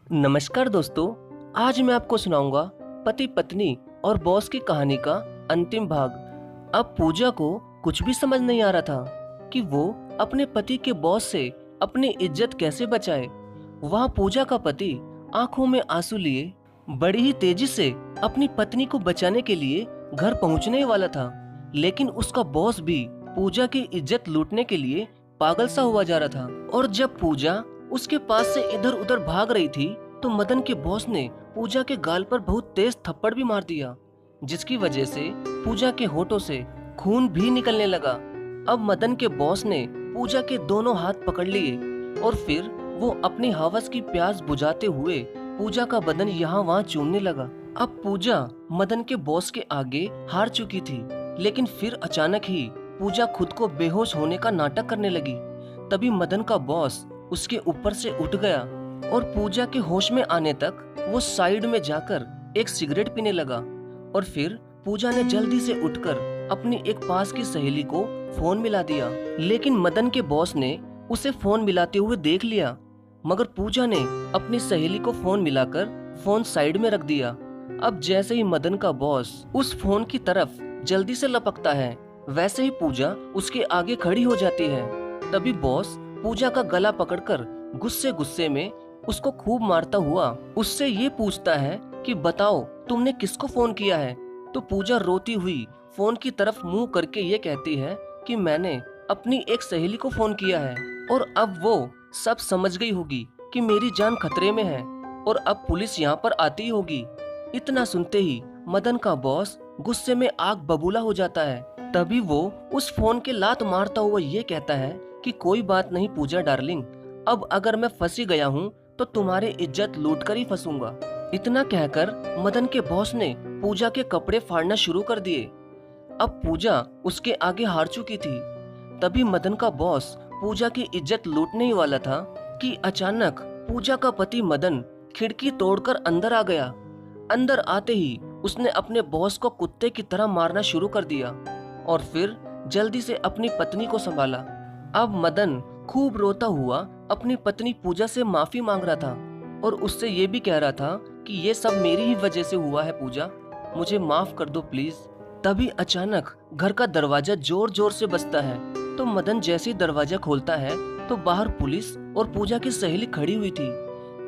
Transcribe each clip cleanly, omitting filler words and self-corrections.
नमस्कार दोस्तों, आज मैं आपको सुनाऊंगा पति पत्नी और बॉस की कहानी का अंतिम भाग। अब पूजा को कुछ भी समझ नहीं आ रहा था कि वो अपने पति के बॉस से अपनी इज्जत कैसे बचाए। वह पूजा का पति आंखों में आंसू लिए बड़ी ही तेजी से अपनी पत्नी को बचाने के लिए घर पहुंचने वाला था, लेकिन उसका बॉस भी पूजा की इज्जत लूटने के लिए पागल सा हुआ जा रहा था। और जब पूजा उसके पास से इधर उधर भाग रही थी तो मदन के बॉस ने पूजा के गाल पर बहुत तेज थप्पड़ भी मार दिया, जिसकी वजह से पूजा के होठों से खून भी निकलने लगा। अब मदन के बॉस ने पूजा के दोनों हाथ पकड़ लिए और फिर वो अपनी हवस की प्यास बुझाते हुए पूजा का बदन यहाँ वहाँ चूमने लगा। अब पूजा मदन के बॉस के आगे हार चुकी थी, लेकिन फिर अचानक ही पूजा खुद को बेहोश होने का नाटक करने लगी। तभी मदन का बॉस उसके ऊपर से उठ गया और पूजा के होश में आने तक वो साइड में जाकर एक सिगरेट पीने लगा। और फिर पूजा ने जल्दी से उठकर अपनी एक पास की सहेली को फोन मिला दिया, लेकिन मदन के बॉस ने उसे फोन मिलाते हुए देख लिया, मगर पूजा ने अपनी सहेली को फोन मिलाकर फोन साइड में रख दिया। अब जैसे ही मदन का बॉस उस फोन की तरफ जल्दी से लपकता है, वैसे ही पूजा उसके आगे खड़ी हो जाती है। तभी बॉस पूजा का गला पकड़कर गुस्से गुस्से में उसको खूब मारता हुआ उससे ये पूछता है कि बताओ तुमने किसको फोन किया है। तो पूजा रोती हुई फोन की तरफ मुंह करके ये कहती है कि मैंने अपनी एक सहेली को फोन किया है और अब वो सब समझ गई होगी कि मेरी जान खतरे में है और अब पुलिस यहाँ पर आती होगी। इतना सुनते ही मदन का बॉस गुस्से में आग बबूला हो जाता है। तभी वो उस फोन के लात मारता हुआ ये कहता है कि कोई बात नहीं पूजा डार्लिंग, अब अगर मैं फंसी गया हूँ तो तुम्हारी इज्जत लूट कर ही फंसूंगा। इतना कहकर मदन के बॉस ने पूजा के कपड़े फाड़ना शुरू कर दिए। अब पूजा उसके आगे हार चुकी थी। तभी मदन का बॉस पूजा की इज्जत लूटने ही वाला था कि अचानक पूजा का पति मदन खिड़की तोड़कर अंदर आ गया। अंदर आते ही उसने अपने बॉस को कुत्ते की तरह मारना शुरू कर दिया और फिर जल्दी से अपनी पत्नी को संभाला। अब मदन खूब रोता हुआ अपनी पत्नी पूजा से माफी मांग रहा था और उससे ये भी कह रहा था कि ये सब मेरी ही वजह से हुआ है, पूजा मुझे माफ कर दो प्लीज। तभी अचानक घर का दरवाजा जोर जोर से बजता है। तो मदन जैसे ही दरवाजा खोलता है तो बाहर पुलिस और पूजा की सहेली खड़ी हुई थी।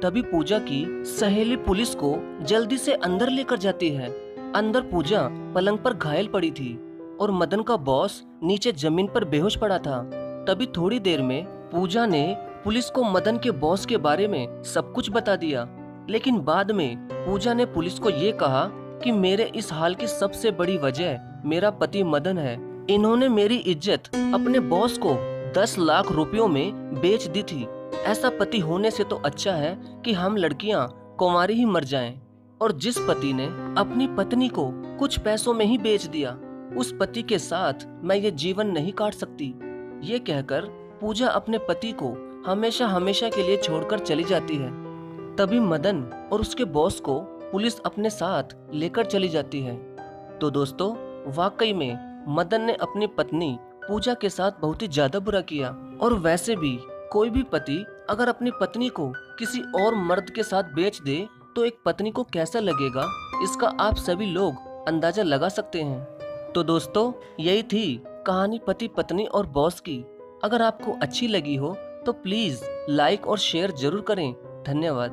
तभी पूजा की सहेली पुलिस को जल्दी से अंदर लेकर जाती है। अंदर पूजा पलंग पर घायल पड़ी थी और मदन का बॉस नीचे जमीन पर बेहोश पड़ा था। तभी थोड़ी देर में पूजा ने पुलिस को मदन के बॉस के बारे में सब कुछ बता दिया, लेकिन बाद में पूजा ने पुलिस को ये कहा कि मेरे इस हाल की सबसे बड़ी वजह मेरा पति मदन है। इन्होंने मेरी इज्जत अपने बॉस को 10 लाख रुपयों में बेच दी थी। ऐसा पति होने से तो अच्छा है कि हम लड़कियां कुंवारी ही मर जाएं। और जिस पति ने अपनी पत्नी को कुछ पैसों में ही बेच दिया, उस पति के साथ मैं ये जीवन नहीं काट सकती। ये कहकर पूजा अपने पति को हमेशा हमेशा के लिए छोड़कर चली जाती है। तभी मदन और उसके बॉस को पुलिस अपने साथ लेकर चली जाती है। तो दोस्तों, वाकई में मदन ने अपनी पत्नी पूजा के साथ बहुत ही ज्यादा बुरा किया। और वैसे भी कोई भी पति अगर अपनी पत्नी को किसी और मर्द के साथ बेच दे तो एक पत्नी को कैसा लगेगा, इसका आप सभी लोग अंदाजा लगा सकते हैं। तो दोस्तों, यही थी कहानी पति पत्नी और बॉस की। अगर आपको अच्छी लगी हो तो प्लीज लाइक और शेयर जरूर करें। धन्यवाद।